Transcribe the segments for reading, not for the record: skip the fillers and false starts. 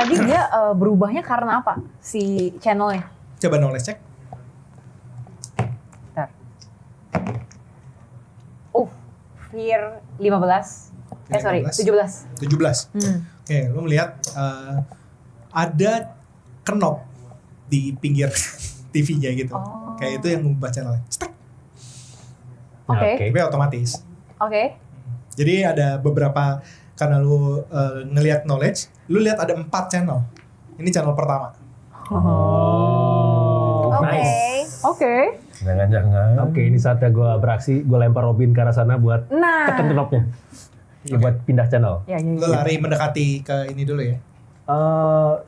tadi dia berubahnya karena apa si channelnya? Coba knowledge check. Bentar. Fear 15. Sorry, 17. 17. Oke, lu melihat ada knop di pinggir TV-nya gitu. Kayak itu yang mengubah channel. Oke. Tapi otomatis. Oke. Jadi ada beberapa, karena lu ngelihat knowledge, lu lihat ada 4 channel. Ini channel pertama. Oke. Jangan-jangan. Oke, ini saatnya gue beraksi, gue lempar Robin ke arah sana buat tekan knopnya. Ya, buat pindah channel. Ya. Lu lari mendekati ke ini dulu ya.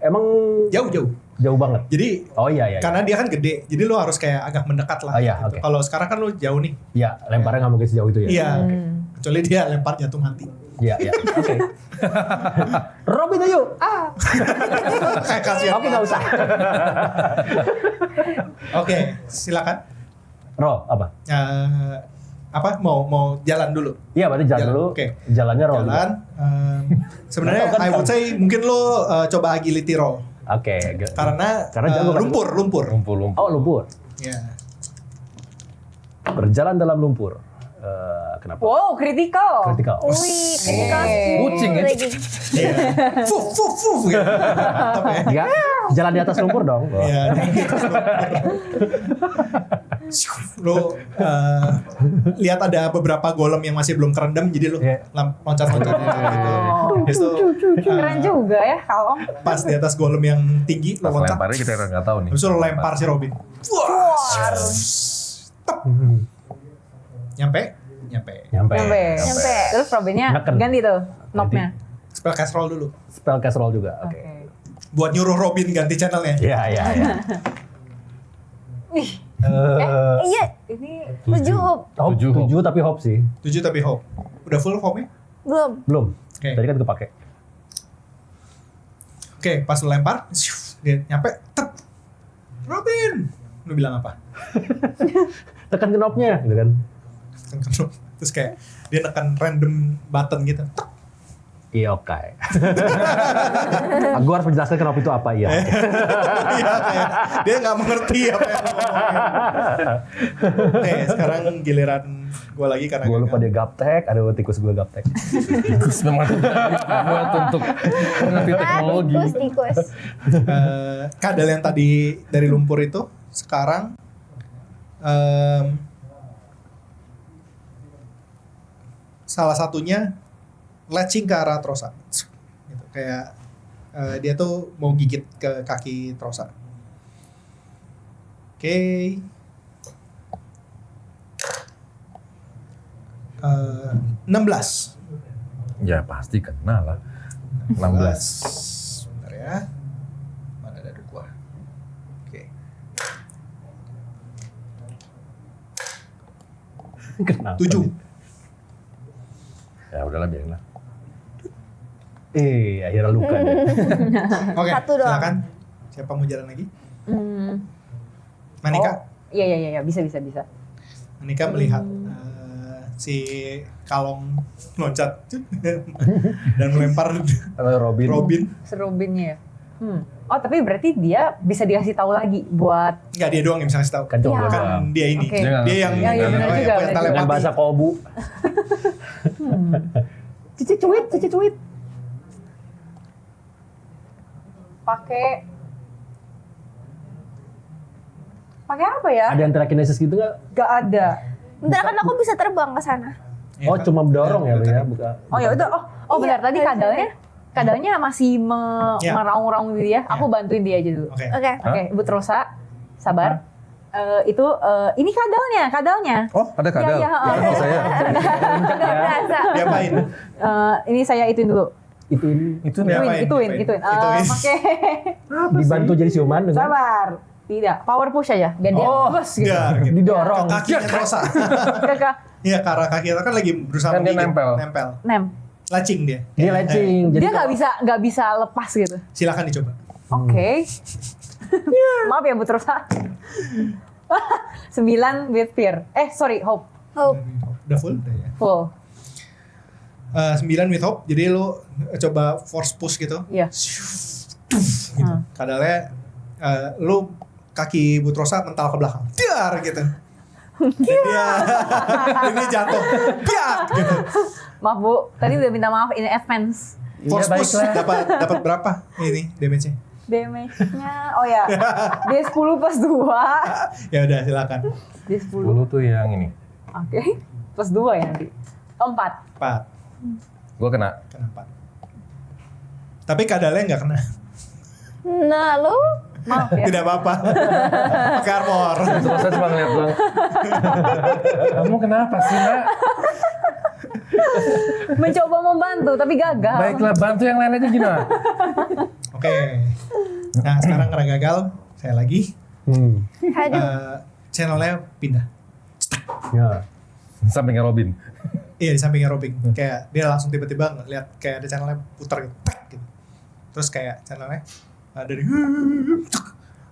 Emang Jauh banget. Jadi iya. karena dia kan gede, jadi lu harus kayak agak mendekat lah. Oh, iya, gitu. oke. Kalau sekarang kan lu jauh nih. Iya, lemparnya nggak mungkin sejauh itu ya. Iya. Kecuali dia lempar jatuh mati. Iya. Oke. Robin ayo. Kayak kasihan. Oke, nggak usah. Oke, silakan. Apa? Mau jalan dulu? Iya, berarti jalan dulu. Oke. Jalannya roll. Jalan. Sebenarnya I would say mungkin lo coba agility roll. Oke. Karena jago kan? lumpur. Oh, lumpur. Ya. Berjalan dalam lumpur. Kenapa? Wow, kritikal. Wih, kritikal. Kucing ya. Iya. Fuf gitu. Mantap ya. Ya, jalan di atas lumpur dong. Iya, di atas lumpur. Lo lihat ada beberapa golem yang masih belum kerendam, jadi lo loncat-loncat gitu. Habis itu Keren juga ya, kalau pas di atas golem yang tinggi lo Pas loncat. lemparnya kita nggak tahu nih. Habis itu lo lempar si Robin. Wah. Tep. Nyampe. Terus Robinnya Neken. ganti tuh knob-nya. Spell cast roll dulu. Spell cast roll juga. Oke. Buat nyuruh Robin ganti channelnya. Iya. Iya, Ini 7 hop. 7 tapi hop sih. 7 tapi hope. Udah full hope-nya? Belum. Oke. Tadi kan kepake. Oke, pas lo lempar, dia nyampe, tep. Robin. Lu bilang apa? Tekan knopnya, gitu kan. Terus kayak dia nekan random button gitu. Tek. Iya, oke. Gue harus menjelaskan kenapa itu apa, iya. Iya, kayak dia nggak mengerti apa yang lo ngomongin. Oke, sekarang giliran gue lagi karena Gue lupa dia gaptek, ada tikus gue gaptek. Tikus memang buat untuk mengerti teknologi. Tikus. kadal yang tadi dari lumpur itu sekarang salah satunya latching ke arah Trosa, gitu. Kayak dia tuh mau gigit ke kaki Trosa. Oke. 16. Ya pasti kena lah. 16. Bentar ya. Mana dadu gua? Oke. Kenapa? 7. Ya udahlah biarin lah. Akhirnya luka deh. Oke, Satu doang. silakan. Siapa mau jalan lagi? Manika. Iya, bisa. Manika melihat si Kalong loncat dan melempar Robin. Serobinnya ya. Oh, tapi berarti dia bisa dikasih tahu lagi buat Enggak, dia doang yang bisa ngasih tahu. Kan coba Kan dia ini. Oke. Dia yang Ya, iya, benar juga, benar telepati. dengan bahasa kobu. Cici cuit. Pakai apa ya? Ada yang telekinesis gitu nggak? Gak ada. Bentar kan aku bisa terbang ke sana. Ya Oh, kan? cuma mendorong ya, lu ya, tadi. bukan? Oh ya udah. Oh benar tadi kadalnya masih Ya. meraung-raung gitu ya. Aku bantuin dia aja dulu. Oke. Oke, Ibu Rosa, sabar. Ini kadalnya. Oh ada kadal. Iya, Kaki saya. Gak berasa. Diapain? Ini saya ituin dulu. Itu Diapain? Ituin. Ituin. Oke. Dibantu jadi siuman dengan Sabar. Tidak, power push aja. Biar dia bus gitu. Ya, gitu. didorong. Kakinya Trosa. Kakak Iya, ke arah kaki kan lagi berusaha Kan dia menggigit. nempel. nem. Lacing dia. Dia latching. Dia kalau- nggak bisa lepas gitu. Silakan dicoba. Oke. Maaf ya Bu Rosa. 9 with fear. Hope. Hope. Udah full? Udah ya. Full. 9 with hope. Jadi lo coba force push gitu. Iya. gitu. Kadalnya lu kaki Butrosa mental ke belakang. Dar gitu. Dan ini jatuh. Biak gitu. Maaf Bu, tadi udah minta maaf in advance. Force push baiklah. dapat berapa ini damage-nya? Damage-nya, oh ya, D10 plus 2. Ya udah silakan. D10, Dulu tuh yang ini. oke. Plus 2 ya nanti. 4. 4. Gue kena. Kena 4. Tapi kadalnya nggak kena. Nah, lu Maaf ya. Tidak apa-apa. Pakai armor. Terus saya cuma ngeliat doang. Kamu kenapa sih, Nak? Mencoba membantu tapi gagal. Baiklah, bantu yang lain aja gimana? Oke. Nah sekarang karena gagal, saya lagi aduh. channelnya pindah. Ya. Sampingnya Robin. Iya di sampingnya Robin. Kayak dia langsung tiba-tiba ngeliat kayak ada channelnya putar gitu. Tak, gitu. Terus kayak channelnya dari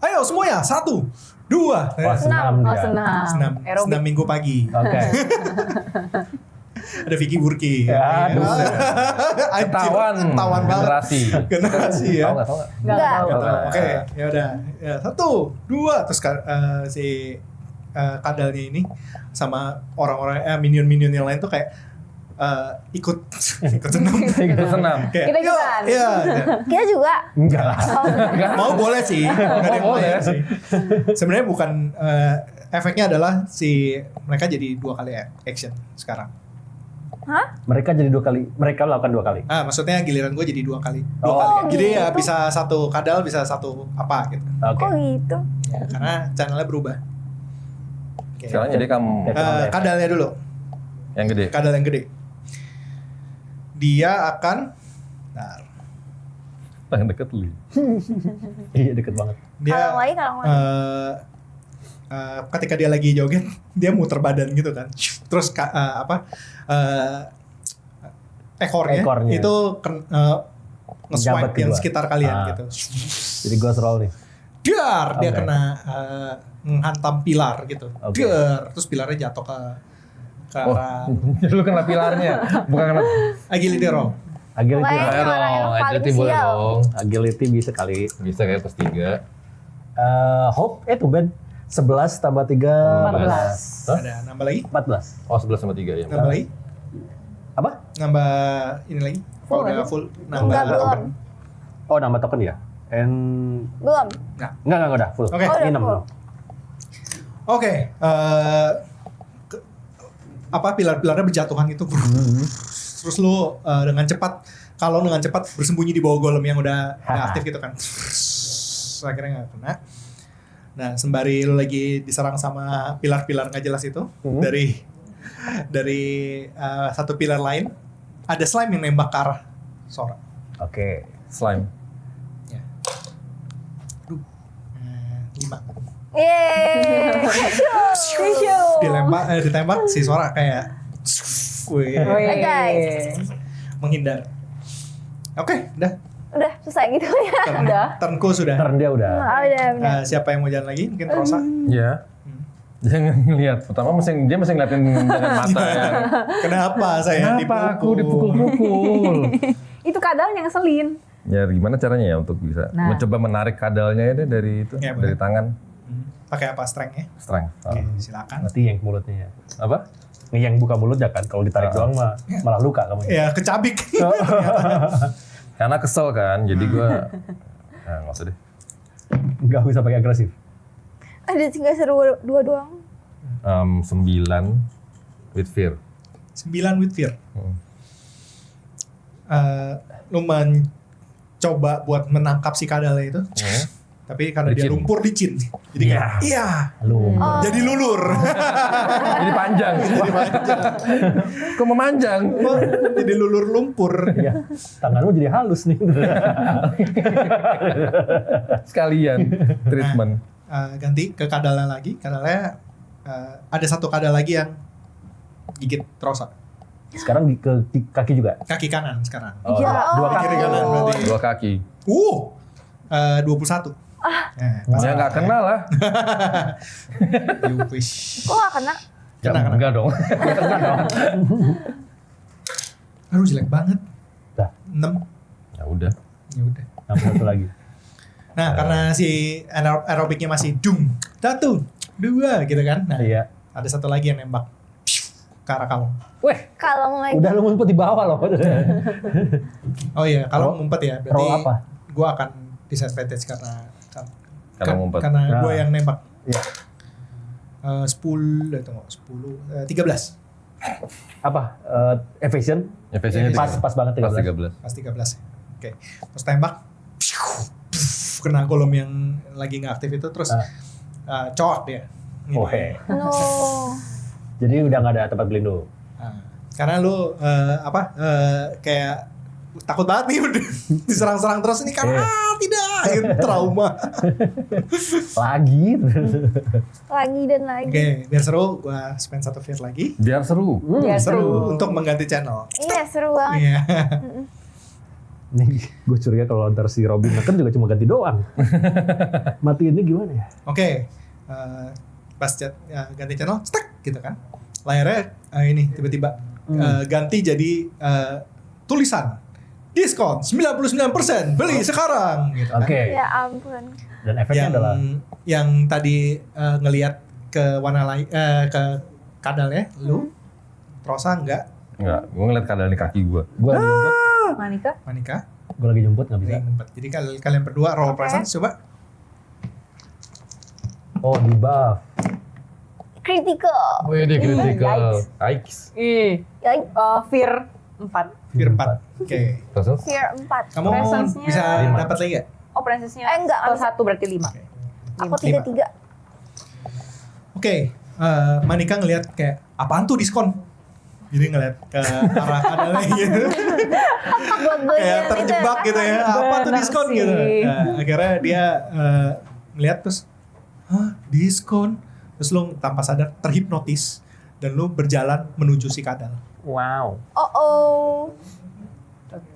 ayo semuanya 1, 2. Wah, senam Oh, dia. senam. Senam minggu pagi. Oke. Ada Vicky Burki. Ya, aduh. Anjir, Ketahuan banget. generasi. Generasi ya. Tahu nggak? Enggak Enggak. tahu. Nggak tahu. Oke, ya udah. Ya, 1, 2 terus si kadalnya ini sama orang-orang minion-minion yang lain tuh kayak ikut senam. Itu senam. Kayak, Kita ikutan. Iya. Kita juga. Enggak lah. Mau boleh sih. Nggak ada yang boleh. lain sih. Sebenarnya bukan efeknya adalah si mereka jadi 2 kali action sekarang. Mereka jadi 2 kali. Mereka melakukan 2 kali. Maksudnya giliran gue jadi 2 kali. 2 Oh, kali. Jadi ya gitu. bisa 1 kadal, bisa 1 apa gitu. Oke. Kok gitu? Ya, karena channelnya berubah. Oke. Sekarang jadi kamu Kadalnya dulu. yang gede. Kadal yang gede. Dia akan Tangan deket lu. Iya, deket banget. dia Kalau lagi. ketika dia lagi joget dia muter badan gitu kan. Terus ekornya itu nge-swipe Jabat yang kedua. sekitar kalian gitu. Jadi ghost roll nih. Dar, dia Oke. kena menghantam pilar gitu. Oke. Dar, terus pilarnya jatuh ke arah Lu kena pilarnya, bukan kena. agility roll. Agility. Pokoknya Ayo orang yang dong, paling agility boleh sial. dong. Agility bisa kali. Bisa kayak plus 3. Hope tuh Ben. 11 tambah 3 14. Hah? Ada nambah lagi? 14. Oh 11 sama 3 ya. Nambah lagi? Apa? Nambah ini lagi? Full Kalau udah aja. full nambah Enggak, belum. token. Oh, nambah token ya? Belum. Enggak udah full. Oke. Oh, udah Ini 6 full. Oke, pilar-pilarnya berjatuhan itu, terus lu dengan cepat bersembunyi di bawah golem yang udah aktif gitu kan, akhirnya nggak kena. Nah sembari lu lagi diserang sama pilar-pilar nggak jelas itu dari satu pilar lain ada slime yang nembak ke arah Sora. Oke. Slime. Ya. 5. Yeay. Ditembak si Sora kayak wih, Wih. Guys. menghindar. Oke, udah. Udah selesai gitu ya. Udah. Turnku sudah. Turn dia udah. Udah. Siapa yang mau jalan lagi? Mungkin Rosa. Ya. Jangan ngeliat. Pertama dia mesti ngeliatin dengan mata yang. Kenapa saya Kenapa aku dipukul-pukul? Itu kadalnya ngeselin. Ya gimana caranya ya untuk bisa Nah. mencoba menarik kadalnya ini dari itu, Ya, dari boleh. tangan. Pakai apa strength-nya? Strength. Oke, Oh. silakan. Nanti yang mulutnya ya. Apa? Yang buka mulutnya kan. Kalau ditarik doang mah malah luka kamu. Ya, kecabik. Karena kesel kan, jadi gue nggak usah deh. Enggak usah pakai agresif. Ada tinggal seru 2 doang. 9 with fear. 9 with fear. Hmm. Lu mencoba buat menangkap si kadalnya itu. Tapi karena dia Licin. lumpur licin. Jadi kayak, iya. Lu. Jadi lulur. Jadi panjang. Jadi panjang. Kok memanjang? Jadi lulur lumpur. Ya, tanganmu jadi halus nih. Sekalian treatment. Ganti ke kadalnya lagi. Kadalnya ada satu kadal lagi yang gigit Rosa. Sekarang ke kaki juga. Kaki kanan sekarang. Oh, Ya. dua Kiri kaki. kanan berarti. 2 kaki. 21. Ya nggak kenal lah. You wish. Kok gak kena? Ya, Kena. enggak dong. Aduh jelek banget. Dah. 6. Ya udah. Ya udah. Nambah satu lagi. Nah, karena si aerobiknya masih dung, 1, 2 gitu kan. Nah, Iya. ada satu lagi yang nembak ke arah kamu. Weh, Kalong lagi. udah lu ngumpet di bawah loh. Oh iya, kalau Roll- ngumpet ya, berarti roll apa? gue akan disadvantage karena Kalau ngumpet. karena Nah. gue yang nembak. Iya. 10, tunggu, 10, 13, Apa? Evasion? Evasionnya Pas banget Pas 13. 13. pas 13. Oke, terus tembak, kena golem yang lagi nggak aktif itu, terus coak dia. Ini. Oke. No. Jadi udah nggak ada tempat berlindung. Nah, karena lu kayak takut banget nih udah diserang-serang terus ini kan tidak gitu, trauma. Lagi. Lagi dan lagi. Oke, biar seru gua spend 1 fear lagi. Biar seru. Ya, Seru untuk mengganti channel. Iya seru banget. Iya. Nih, gue curiga kalau ntar si Robin Neken juga cuma ganti doang. Mati ini gimana ya? Oke. Pas ganti channel, cetek gitu kan. Layarnya ini tiba-tiba ganti jadi tulisan diskon 99%, beli sekarang gitu kan. Oke. Ya ampun. Dan efeknya adalah Yang tadi ngelihat ke warna lain ke kadalnya lu Rosa enggak, Enggak, gue ngeliat keadaan di kaki gue. gue lagi jemput, Manika. Manika. gue lagi jemput nggak bisa. Ini ngumpet. Jadi kalian berdua roll Oke. presence coba. Oh, di buff. Critical. Wih, dia critical. Yikes. Yikes. Yikes. Fear 4. Fear 4. Oke. Terus? Fear 4. Kamu Presence-nya bisa 5. dapat lagi enggak? Oh, presensnya Enggak, kalau bisa. 1 berarti 5. Aku 33. Oke, Manika ngelihat kayak apaan tuh diskon? Jadi ngelihat ke arah kadalnya gitu. Buat gue Kayak terjebak gitu ya. Apa tuh Benar diskon sih. gitu. Nah, akhirnya dia ngelihat terus, hah diskon? Terus lu tanpa sadar terhipnotis dan lu berjalan menuju si kadal. Wow. Oh.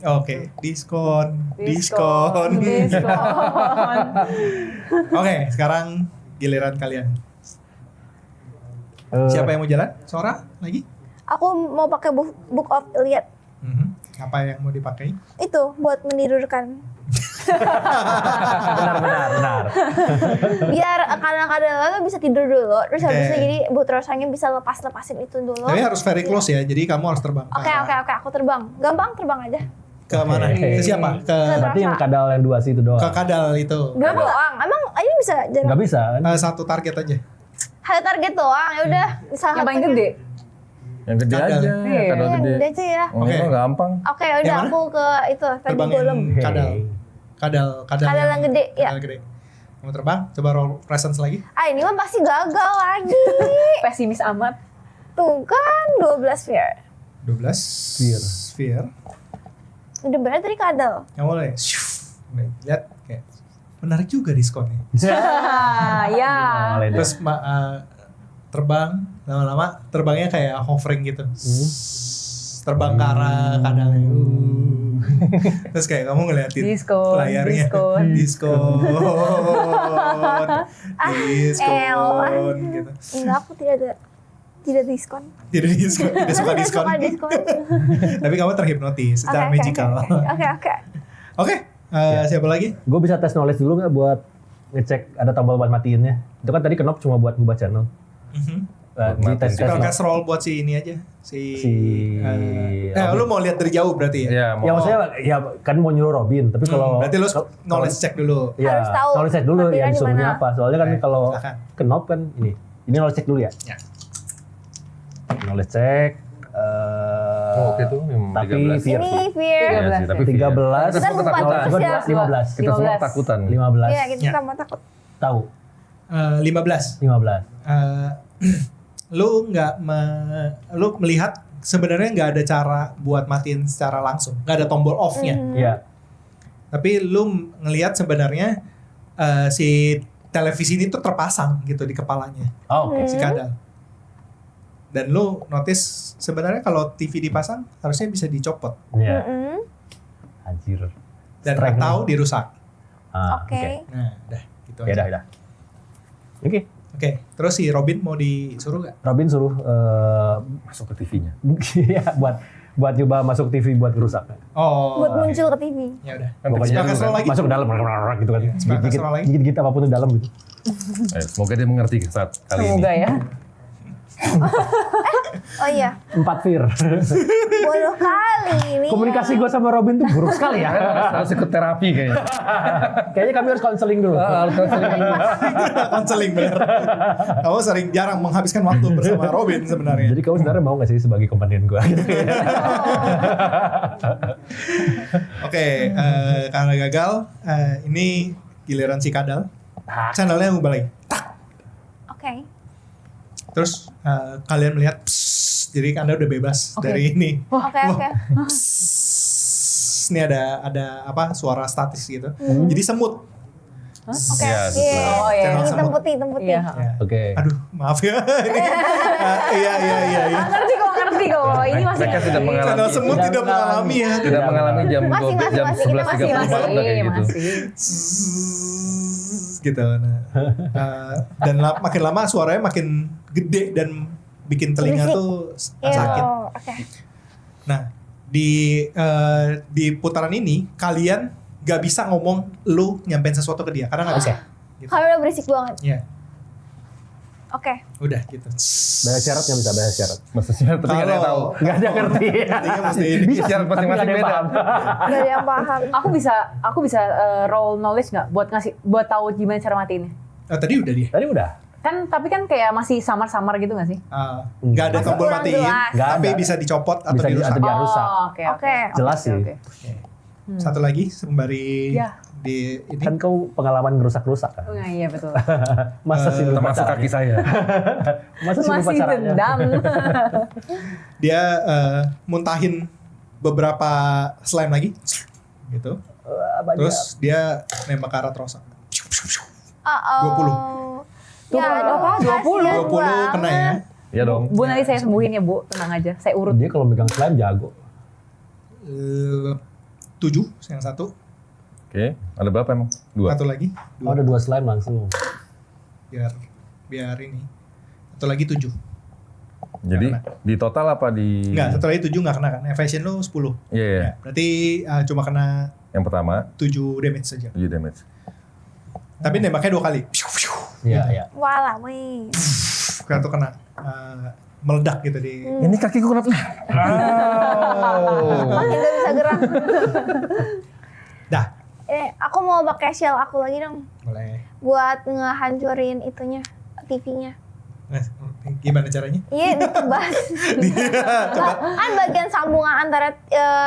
Oke, diskon. Diskon. Oke, sekarang giliran kalian. Siapa yang mau jalan? Sora lagi? Aku mau pakai Book of Iliad. Apa yang mau dipakai? Itu buat menidurkan. Benar. Biar kadang-kadang lo bisa tidur dulu, terus habis Oke. itu jadi butrosanya bisa lepasin itu dulu. Tapi harus very close ya, jadi kamu harus terbang. Oke, aku terbang. Gampang terbang aja. Ke mana? Oke. Ke siapa? Ke Berarti yang kadal yang 2 sih itu doang. ke kadal itu. Dua doang. Emang ini bisa jarak Nggak bisa kan? Satu target aja. satu target doang. Ya udah, bisa Yang paling gede. Yang gede Kadal. aja. Iya. Kadal Yang gede. gede aja ya. Oh, Oke. itu gampang. Oke, Yang udah mana? aku ke itu tadi Terbang golem. yang kadal. Kadal Kadal yang gede, ya. Kadal gede. Kamu terbang, coba roll presence lagi. Ah, ini mah pasti gagal lagi. Pesimis amat. Tuh kan 12 fear. 12 sphere. Udah bener tadi kadal. Yang mulai. Nih, lihat kayak menarik juga diskonnya. Ya. Mulai deh. Terus terbang lama-lama terbangnya kayak hovering gitu. Terbang ke arah kadalnya. Terus kayak kamu ngeliatin Diskon, layarnya. diskon. Diskon gitu. Enggak, aku tidak diskon. Tidak diskon, tidak suka diskon. Suka diskon. Tapi kamu terhipnotis secara magical. Oke. Oke, siapa lagi? Gue bisa tes knowledge dulu nggak buat ngecek ada tombol buat matiinnya? Itu kan tadi knob cuma buat ngubah channel. Di tes Kita tes. cast roll buat si ini aja. Si Robin. lu mau lihat dari jauh berarti ya? Iya, Ya mau. maksudnya ya kan mau nyuruh Robin, tapi kalau Berarti lu kalau- knowledge check dulu. Ya, Harus tahu knowledge check dulu matiinnya yang di disuruhnya mana. apa. Soalnya kan Oke, kalau silakan. ke knob kan ini. Ini knowledge check dulu ya. Ya. Knowledge check. Oh, oke tuh, yang Tapi 13. fear. Ini fear. Iya sih, tapi 13. Kita semua Kita ketakutan. lupa terus ya. 15. Kita semua 15. ketakutan. 15. Iya, kita Ya. sama takut. Tahu. 15. 15. Lu lu melihat sebenarnya nggak ada cara buat matiin secara langsung, nggak ada tombol off-nya. Iya. Tapi lu ngelihat sebenarnya si televisi ini tuh terpasang gitu di kepalanya Oh, oke. si kadal. Dan lu notice sebenarnya kalau TV dipasang harusnya bisa dicopot Iya. Mm-mm. Anjir. dan Strength atau nih. dirusak. Ah, Oke. Nah, dah gitu Ya aja. udah. Oke. Oke, terus si Robin mau disuruh nggak? Robin suruh Masuk ke TV-nya. ya buat buat coba masuk TV buat ngerusak. Oh. Buat muncul ke TV. Ya udah. Pokoknya Pakai slow lagi. masuk ke dalam gitu kan. Pakai slow lagi. Gigit apapun di dalam gitu. Semoga dia mengerti saat kali ini. Semoga ya. Oh iya. 4 fear. Bodoh kali ini. Komunikasi gue sama Robin tuh buruk sekali ya. Harus ikut terapi kayaknya. Kayaknya kami harus konseling dulu. Harus konseling. Konseling bener. Kamu sering jarang menghabiskan waktu bersama Robin sebenarnya. Jadi kamu sebenarnya mau gak sih sebagai kompanion gue? Gitu. Oke, karena gagal, ini giliran si Kadal. Channelnya ngubah lagi. Oke. Terus kalian melihat, psst, jadi Anda udah bebas Oke. dari ini. Oke. Psst, ini ada apa suara statis gitu. Jadi semut. Oke. Iya, Iya. Oh iya. Channel Ini semut. temputi. Iya. Ya. Oke. Aduh, maaf ya. Ini, iya. Ngerti kok. Ini masih Mereka sudah mengalami. Channel semut Tidak tidak mengalami ya. Tidak mengalami jam Masih, 12 jam masih, kita 11.30 malam udah kayak gitu. Gitu. Nah, dan makin lama suaranya makin gede dan bikin telinga Berisik. tuh Iya. sakit. Oke. Nah, di putaran ini kalian gak bisa ngomong lu nyampein sesuatu ke dia karena gak bisa. Gitu. Kalau udah berisik banget. Ya, Oke. udah gitu. Bahasa syarat nggak bisa bahasa syarat. Maksudnya tapi nggak ada yang tahu. Nggak ada yang ngerti. Intinya mesti ini. Bisa syarat Tapi nggak masing-masing ada yang beda. paham. Gak ada yang paham. Aku bisa roll knowledge nggak buat tahu gimana cara matiinnya? Tadi udah dia. Tadi udah. Tapi kan kayak masih samar-samar gitu nggak sih? Nggak ada Masih tombol kurang matiin, jelas. Nggak tapi ada. bisa dicopot atau Bisa dirusak. atau dia rusak. Oke. Oke. Jelas sih. Oke. Satu lagi sembari Ya. di ini. Kan kau pengalaman ngerusak-rusak kan. Oh, iya betul. Masa sih lupa Termasuk caranya? kaki saya. Masa sih lupa Masih caranya? dendam. Dia muntahin beberapa slime lagi gitu. Banyak. Terus dia nembak ke arah Rosa. 20. Ya, Berapa? 20? 20 kena ya. Iya dong. Bu nanti saya sembuhin ya Bu, tenang aja. Saya urut. Dia kalau megang slime jago. 7 yang satu. Oke, ada berapa emang? 2. Satu lagi. Oh, ada 2 slime langsung. Biar ini. Satu lagi 7. Jadi di total apa di? Enggak, satu lagi 7 enggak kena kan. Evasion lu 10. Iya, iya. Ya, berarti cuma kena Yang pertama 7 damage saja. 7 damage. Tapi nembaknya 2 kali. Iya, iya. Walah, wih. Satu kena meledak gitu di. Ini kakiku kenapa? Makin gak bisa gerak. Dah. Aku mau pakai shell aku lagi dong. Boleh. Buat ngehancurin itunya, TV-nya. Nah, gimana caranya? Iya, ditebas. Coba. Kan bagian sambungan antara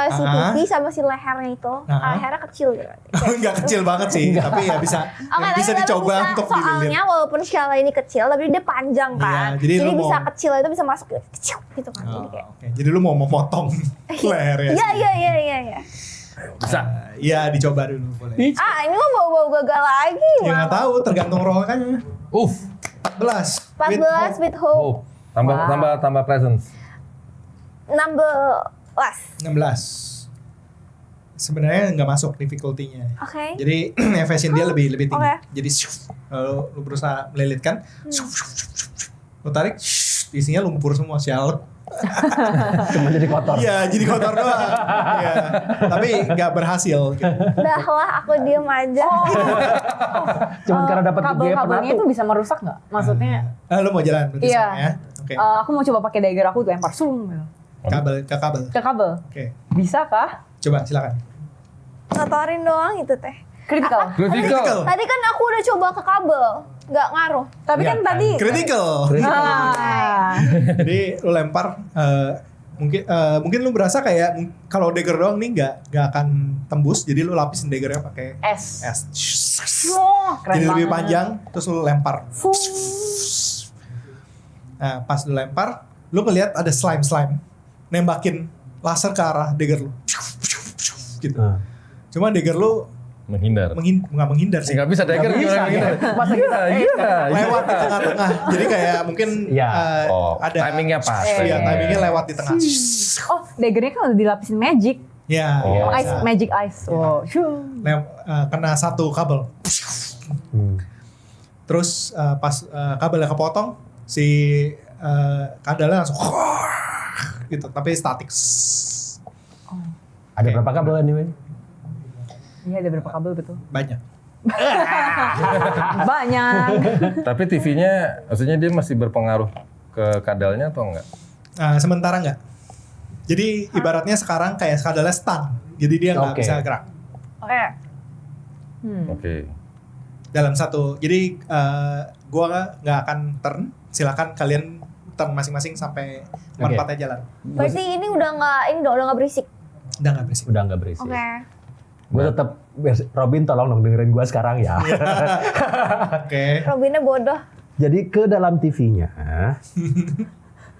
si Ah. TV sama si lehernya itu. Ah. Lehernya kecil gitu. Enggak kecil banget sih, tapi ya bisa bisa tapi dicoba bisa, untuk dililit. soalnya walaupun shell ini kecil, tapi dia panjang kan. Iya, jadi lu bisa mau- kecil itu bisa masuk kecil gitu kan. Oh, Jadi kayak. oke. Jadi lu mau memotong leher ya? Iya. Bisa. Iya, dicoba dulu boleh. Ah, ini mah bau-bau gagal lagi. Ya nggak tahu, tergantung roll kan. 14. 14 with hope. Oh, tambah presence. 16. 16. Sebenarnya nggak masuk difficulty-nya. Oke. Jadi evasion dia lebih tinggi. Oke. Jadi lu berusaha melilitkan, lu tarik, isinya lumpur semua sial. Cuma jadi kotor. Iya, jadi kotor doang. Iya. Tapi nggak berhasil. Gitu. Dah lah, aku diem aja. Cuma karena dapat gede Kabel-kabelnya itu penatu. bisa merusak nggak? Maksudnya? Lu mau jalan berarti Iya. sama ya? Oke. Aku mau coba pakai dagger aku lempar sung gitu. Kabel ke kabel. Ke kabel. Oke. Bisa kah? Coba silakan. Ngotorin doang itu teh. Critical. Critical. Tadi kan aku udah coba ke kabel, nggak ngaruh. Tapi kan Iya. tadi Critical. Ah. Jadi lu lempar mungkin lu berasa kayak kalau dagger doang nih nggak akan tembus, jadi lu lapisin daggernya pakai S. es. Wah, keren Jadi lebih banget. panjang, terus lu lempar. Fuh. Nah, pas lu lempar, lu ngeliat ada slime nembakin laser ke arah dagger lu. Gitu. Nah. Cuma dagger lu Menghindar. nggak menghindar sih. Nggak bisa dagger Nggak bisa, gimana menghindar? Masa kita Lewat di tengah-tengah. Jadi kayak mungkin Iya. ada Timingnya pas. Iya, timingnya lewat di tengah. Oh, daggernya kan udah dilapisin magic. Ya, Oh. iya. Ice, magic ice. Oh, shoo. Kena satu kabel. Terus pas kabelnya kepotong, si kadalnya langsung gitu, tapi statik. Ada Oke. berapa kabel anyway? Iya ada berapa kabel betul? Banyak. Banyak. Tapi TV-nya, maksudnya dia masih berpengaruh ke kadalnya atau enggak? Sementara nggak. Jadi ibaratnya sekarang kayak kadalnya stun. Jadi dia nggak Oke. bisa gerak. Oke. Oke. Dalam satu. Jadi gua nggak akan turn. Silakan kalian turn masing-masing sampai manfaatnya jalan. Berarti ini udah nggak berisik. Udah nggak berisik. Udah nggak berisik. Oke. Gue tetap Robin tolong dong dengerin gue sekarang ya. Oke. Robinnya bodoh. Jadi ke dalam TV-nya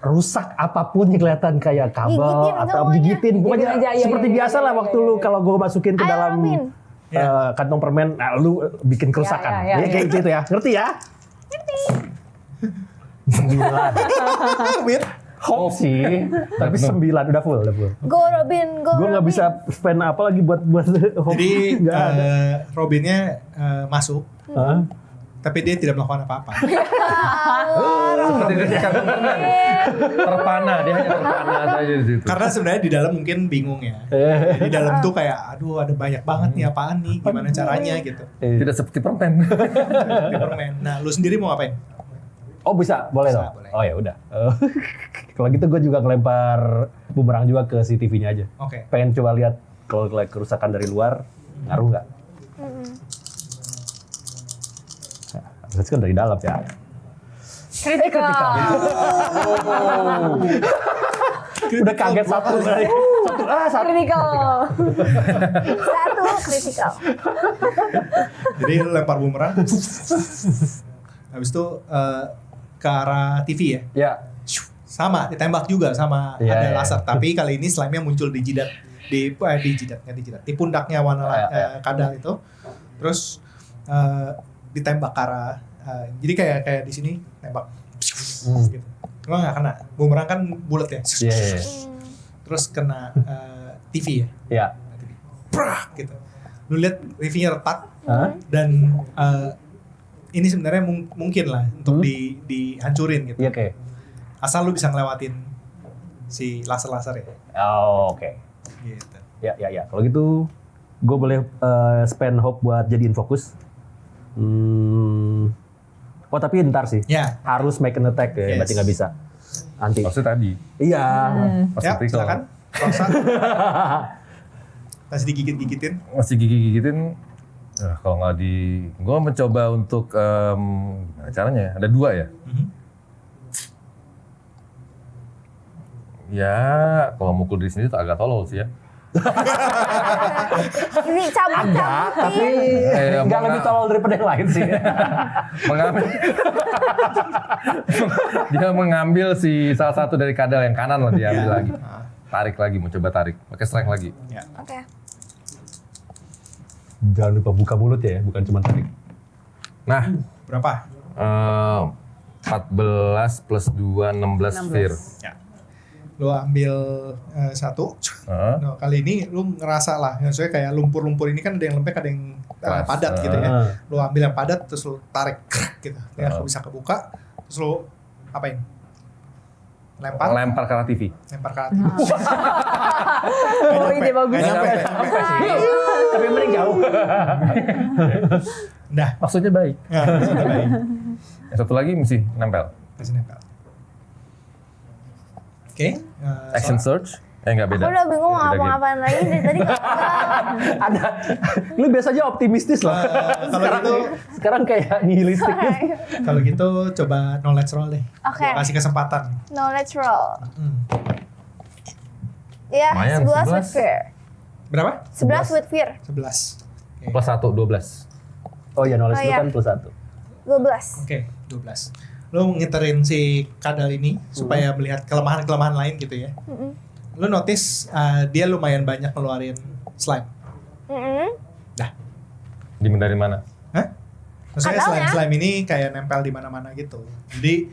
rusak apapun yang kelihatan kayak kabel Gigitin atau semuanya. gigitin pokoknya Gigitin aja, iya, seperti iya, biasa iya, lah iya, waktu iya, lu iya. kalau gue masukin ke Ayo, dalam Robin. kantong permen, nah, lu bikin kerusakan. Iya, iya, Kayak gitu ya, ngerti ya? Ngerti. 9. Wait. Hope sih, tapi 9 udah full. Go Robin, go. Gue nggak Robin. bisa spend apa lagi buat hope. Jadi nggak ada. Robinnya masuk, Hah? tapi dia tidak melakukan apa-apa. Seperti di kantong permen. Terpana, dia hanya terpana saja di situ. Karena sebenarnya di dalam mungkin bingung ya. Di dalam tuh kayak, aduh ada banyak banget nih apaan nih, gimana caranya gitu. Tidak seperti permen. Di permen. Nah, lu sendiri mau ngapain? Oh bisa, boleh Bisa, dong. boleh. Oh ya udah. Kalau gitu gue juga ngelempar bumerang juga ke si TV-nya aja. Oke. Pengen coba lihat kalau kerusakan dari luar ngaruh nggak? Berarti kan dari dalam ya. Kritikal. Udah kaget satu. Satu. Kritikal. Satu kritikal. Jadi lu lempar bumerang. Habis itu ke arah TV ya. Ya. Sama, ditembak juga sama Iya, ada iya. laser. Tapi kali ini slime-nya muncul di jidat. Di jidat, nggak di jidat. Di pundaknya warna kadal itu. Terus ditembak ke arah. Jadi kayak di sini tembak. Gitu. Cuma nggak kena. Bumerang kan bulat ya. Iya. Terus kena TV ya. Ya. Prak gitu. Lu lihat TV-nya retak Hah? dan ini sebenarnya mungkin lah untuk dihancurin gitu. Iya oke. Asal lu bisa ngelewatin si laser-laser ya. Oh, oke. Gitu. Ya. Kalau gitu gue boleh spend hope buat jadiin fokus. Oh tapi ntar sih. Ya. Harus make an attack ya, Yes. berarti nggak bisa. Anti. Maksudnya tadi. Iya. Pas Ya, critical. silakan. Rosa. Masih digigit-gigitin. Masih gigi-gigitin. Kalau nggak gue mencoba untuk gimana caranya? Ada 2 ya. Ya, kalau mukul diri sendiri agak tolol sih ya. Ini cabut-cabut. Tapi nggak menga- lebih tolol daripada yang lain sih. Mengambil, dia mengambil si salah satu dari kadal yang kanan lah diambil lagi. Tarik lagi, mau coba tarik, pakai strength lagi. Ya. Oke. Jangan lupa buka mulut ya, bukan cuma tarik. Nah, Berapa? 14 plus 2, 16 sphere. Ya. Lu ambil satu. Heeh. Nah, kali ini lu ngerasa lah, maksudnya kayak lumpur-lumpur ini kan ada yang lembek, ada yang Keras. padat gitu ya. Ah. Lu ambil yang padat terus lu tarik gitu. Dia bisa kebuka. Terus lu apain? Lempar Lempar ke arah TV. lempar ke atas. Oh ide bagus. Nggak nyampe. Tapi yang penting jauh. Dah. Maksudnya baik. Nah, sudah baik. Yang satu lagi mesti nempel. Masih nempel. Oke. Action search. Enggak beda. Aku udah bingung Beda mau game. ngapain lagi dari tadi. Ada. Lu biasanya optimistis loh. Kalau gitu, Sekarang kayak nihilistik. kalau gitu coba knowledge roll deh. Oke. Gua kasih kesempatan. Knowledge roll. Hmm. Ya, Lumayan, 11 with 11. fear. Berapa? 11 with fear. 11. Oke. Plus 1, 12. Oh ya knowledge Oh, lu iya. kan plus 1. 12. Oke, 12. Lu ngiterin si kadal ini supaya melihat kelemahan-kelemahan lain gitu ya. Lu notice dia lumayan banyak ngeluarin slime. Dah. Dari mana? Hah? Maksudnya Kadalnya. slime ini kayak nempel di mana-mana gitu. Jadi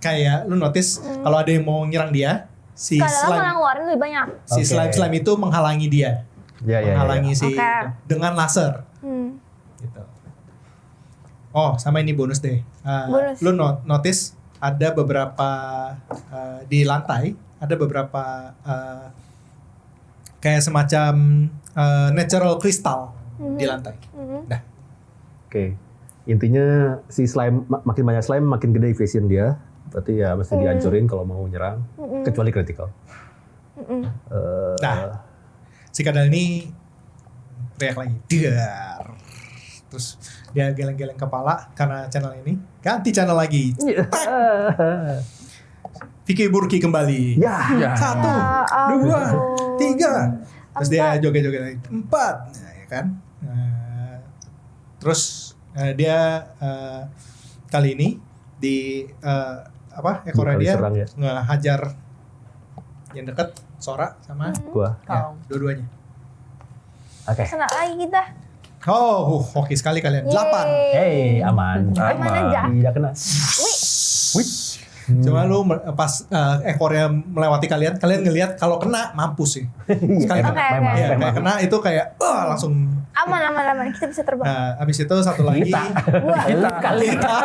kayak lu notice kalau ada yang mau nyerang dia, si Kadang malah slime ngeluarin lebih banyak. si Oke. slime itu menghalangi dia. Ya Menghalangi si Oke. itu dengan laser gitu. Oh, sama ini bonus deh. Bonus. Lu notice ada beberapa di lantai ada beberapa kayak semacam natural crystal di lantai. Dah. Oke. Intinya si slime makin banyak slime makin gede evasion dia. Berarti ya mesti dihancurin kalau mau nyerang kecuali critical. Nah, si kadal ini teriak lagi, dar. Terus dia geleng-geleng kepala karena channel ini. Ganti channel lagi. Vicky Burki kembali. Ya. 1, 2, 3. Terus dia joget-joget lagi. 4. Nah, ya kan. Terus dia kali ini di ekornya Kali dia serang ya. ngehajar yang deket Sora sama Gua. ya, dua-duanya. Oke. Kena lagi kita. Oh, oke sekali kalian. 8. Hey, aman. Aman aja. Tidak kena. Wih. Cuma lu pas ekornya melewati kalian ngelihat kalau kena mampus sih. Sekali Emang, Oke, memang, oke. ya, memang. kayak kena itu kayak langsung. Aman. Kita bisa terbang. Nah, abis itu satu lagi. Gua. Kalita.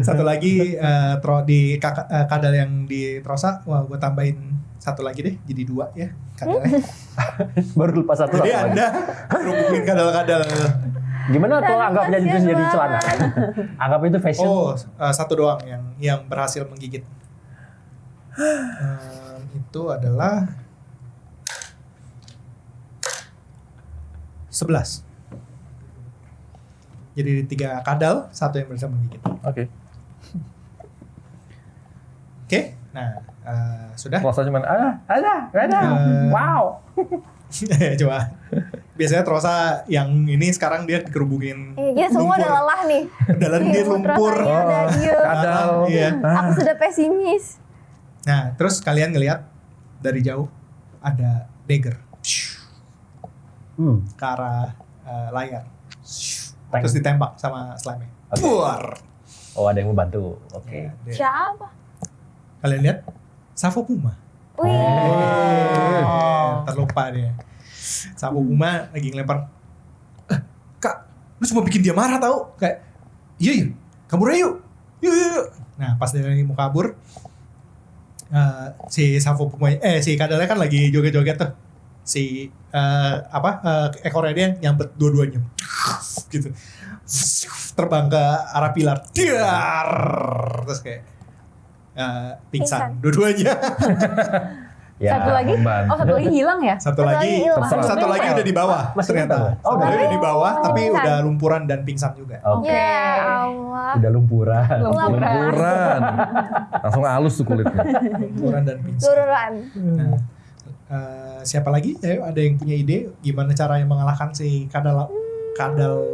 Satu lagi di kadal yang di Trosa, wah gue tambahin satu lagi deh, jadi 2 ya kadalnya. Baru lepas satu. Jadi apa lagi? Anda kerubungin kadal-kadal. Gimana tuh anggapnya itu jadi celana? Anggap itu fashion. Oh, satu doang yang berhasil menggigit. Itu adalah 11. Jadi 3 kadal, 1 yang bisa menggigit. Oke. Oke, nah sudah. Trosa cuman ada. Wow. Coba. Biasanya Trosa yang ini sekarang dia dikerubungin Kita semua udah lelah nih. Dalam dia lumpur. Rasanya udah iya. Kadal. Iya. Aku sudah pesimis. Nah, terus kalian ngelihat dari jauh ada dagger ke arah layar. Terus ditembak sama slime. Buar. Oh, ada yang membantu. Oke. Siapa? Kalian lihat Savo Puma. Wih. Terlupa dia. Savo Puma lagi ngelempar. Kak, lu cuma bikin dia marah tau. Kayak, iya, kabur aja yuk. Yuk. Nah, pas dia mau kabur, si Savo Puma, si kadalnya kan lagi joget-joget tuh. Si ekornya dia nyambet dua-duanya. Gitu. Terbang ke arah pilar. Diar. Terus kayak pingsan dua-duanya. Ya. Satu lagi, membantu. satu lagi hilang ya? Satu lagi hilang. satu lagi udah di bawah Masih ternyata. nempel? Satu lagi udah di bawah tapi Pingsan. udah lumpuran dan pingsan juga. Oke. Ya Allah. Udah lumpuran. Lumpuran. Langsung halus tuh kulitnya. Lumpuran dan pingsan. Turunan. Nah, siapa lagi? Ayo, ada yang punya ide gimana cara yang mengalahkan si kadal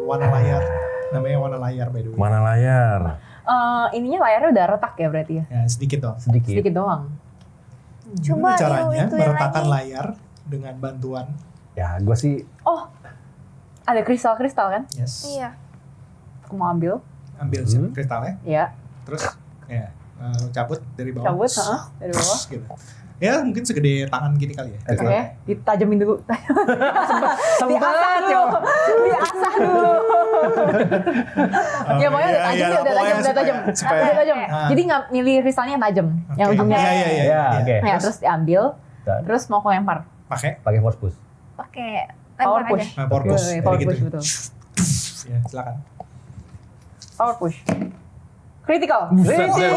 warna layar? Namanya warna layar by the way. Mana layar? Ininya layarnya udah retak ya berarti ya? Ya, sedikit dong. Sedikit. Sedikit doang. Coba Caranya itu yang meretakan lagi. layar dengan bantuan Ya, gue sih Oh, ada kristal-kristal kan? yes. Iya. Aku mau ambil. Ambil kristalnya Ya, terus ya cabut dari bawah. cabut dari bawah. Gitu. Ya mungkin segede tangan gini kali ya. Oke, ditajemin dulu. Diasah dulu. Diasah dulu. Ya pokoknya udah tajam, udah tajam. Udah tajam. Jadi nggak milih kristalnya yang tajam, yang ujungnya. Iya. ya, oke. Ya, terus diambil, Dan terus mau aku lempar. Pakai pakai force push. Pakai Power lempar push. aja. power push. Iya, Jadi power gitu. push betul. Ya, silakan. Power push. Critical. Buset deh.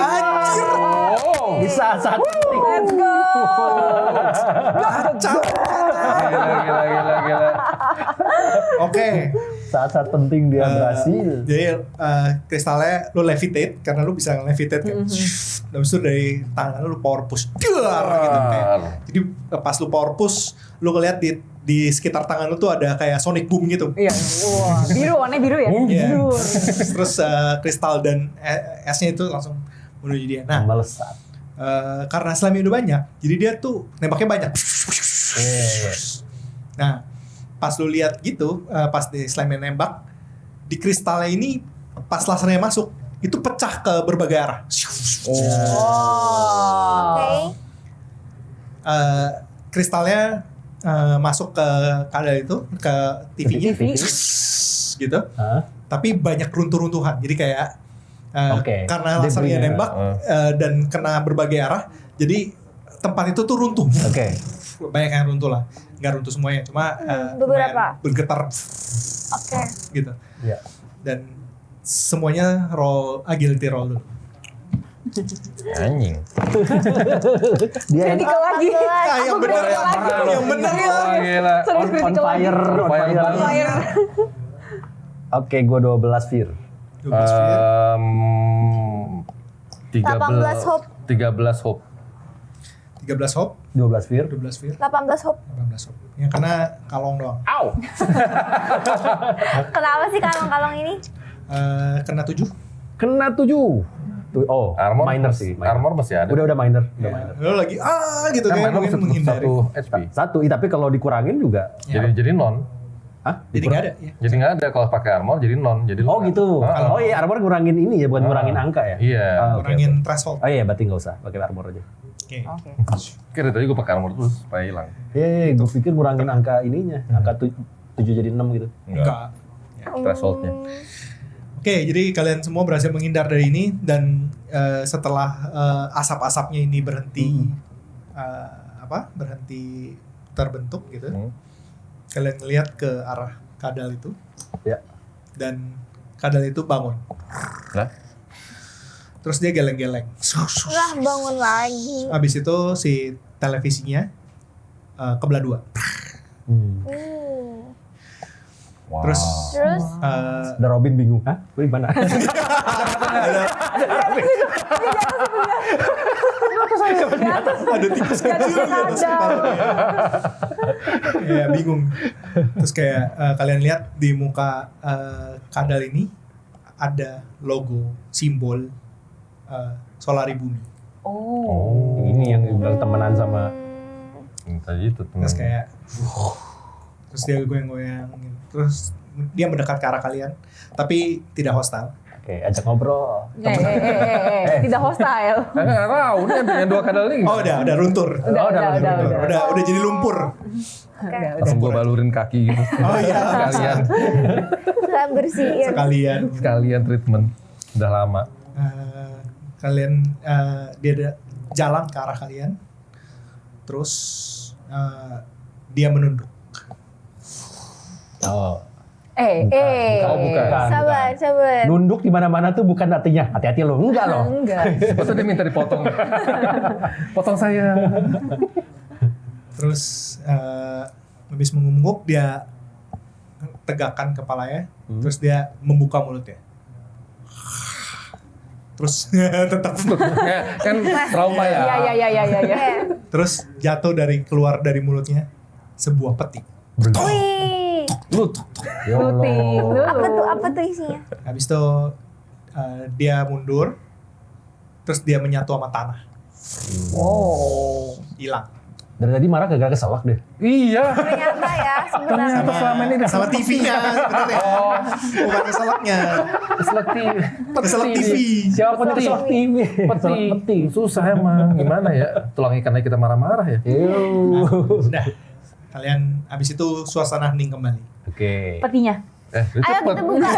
Di saat-saat penting. Let's go. Gila. Oke. Saat-saat penting dia berhasil. Jadi kristalnya lu levitate karena lu bisa levitate kan. Habis itu dari tangan lu power push. Dar, gitu kayak. Jadi pas lu power push, lu ngeliat di sekitar tangan lu tuh ada kayak sonic boom gitu. Iya, wah. Biru, warnanya biru ya? Iya. Biru. Terus kristal dan esnya itu langsung menuju dia. Nah, Melesat. karena slime udah banyak, jadi dia tuh nembaknya banyak. Nah, pas lu lihat gitu, pas di slime nembak, di kristalnya ini pas lasernya masuk, itu pecah ke berbagai arah. Oke. Kristalnya masuk ke kadal itu, ke TV-nya, TV. gitu. Hah? Tapi banyak runtuh-runtuhan. Jadi kayak Oke. Karena lasernya Debrisnya. nembak dan kena berbagai arah, jadi tempat itu tuh runtuh. Oke. Banyak yang runtuh lah, nggak runtuh semuanya, cuma beberapa. lumayan bergetar Oke. gitu. Iya. Dan semuanya roll agility roll dulu. Anjing. Dia Critical lagi. Yang bener critical lah, lagi. yang bener lah. Wah, gila. Serius on critical lagi. fire, on Fire fire. banget. Oke, gue 12 fear. 12 fear. 18 hope. 13 hope. 13 hope, 12 fear. 12 fear, 18 hope. 18 hope. Yang kena kalong doang. Au. Kenapa sih kalong-kalong ini? Kena 7. Kena 7. Oh, Armor minor sih. Minor. Armor masih ada. Udah minor. Udah minor. Lo lagi gitu Kan kayak minor mungkin satu menghindari. HP. Satu, tapi kalau dikurangin juga. Jadi non. Hah? Jadi nggak ada ya. Jadi nggak ada kalau pakai armor jadi non. Jadi Oh gitu. Ah. Oh iya, armor ngurangin ini ya, bukan ngurangin angka ya? Iya. Ah, oke, Kurangin oke. threshold. Oh iya, berarti nggak usah pakai armor aja. Oke. Oke. Kira tadi gue pakai armor terus supaya hilang. Iya, gue pikir ngurangin angka ininya, angka 7 jadi 6 gitu. Enggak. Thresholdnya. Oke, jadi kalian semua berhasil menghindar dari ini dan setelah asap-asapnya ini berhenti berhenti terbentuk gitu. Kalian lihat ke arah kadal itu. Ya. Dan kadal itu bangun. Lah? Terus dia geleng-geleng. Lah bangun lagi. Habis itu si televisinya kebelah dua. Hmm. Wow. Terus Terus Ada Robin bingung. Hah? Gue di mana? ada tikus kecil di atas kepalanya. Ya bingung. Terus kayak kalian lihat di muka kadal ini ada logo simbol Solari Bumi. Oh. Ini yang bilang temenan sama. Tadi itu teman. Terus kayak terus dia goyang-goyang gitu. Terus dia mendekat ke arah kalian tapi tidak hostile. Oke, ajak ngobrol. Tidak hostile. Nggak tahu nih yang dua kadal ini. Oh udah runtur. Udah jadi lumpur. Langsung gue balurin kaki gitu. Oh iya. Sekalian. saya bersihin. Sekalian Treatment. Udah lama. Kalian dia ada jalan ke arah kalian. Terus dia menunduk. Oh. Oh, bukan. Sabar. Nunduk di mana-mana tuh bukan artinya hati-hati lo. Enggak loh. Enggak. Masa dia minta dipotong? Potong saya. Terus habis mengungguk dia tegakkan kepalanya. Terus dia membuka mulutnya. Terus tetap Kan trauma ya. Iya. terus jatuh keluar dari mulutnya sebuah peti. Wih. Lut. Ya Luting dulu. Apa tuh isinya? Habis itu dia mundur. Terus dia menyatu sama tanah. Wow. Hilang. Dari tadi marah gara-gara keselak deh. Iya. Ternyata ya sebenarnya. Selama ini Sama TV-nya sebenarnya. Bukan keselaknya. Keselak TV. Siapa nih keselak TV? Peti. Susah emang. Gimana ya? Tulang ikannya kita marah-marah ya. Nah, kalian habis itu suasana hening kembali. Oke. Petinya. Itu Ayo cepet. kita buka.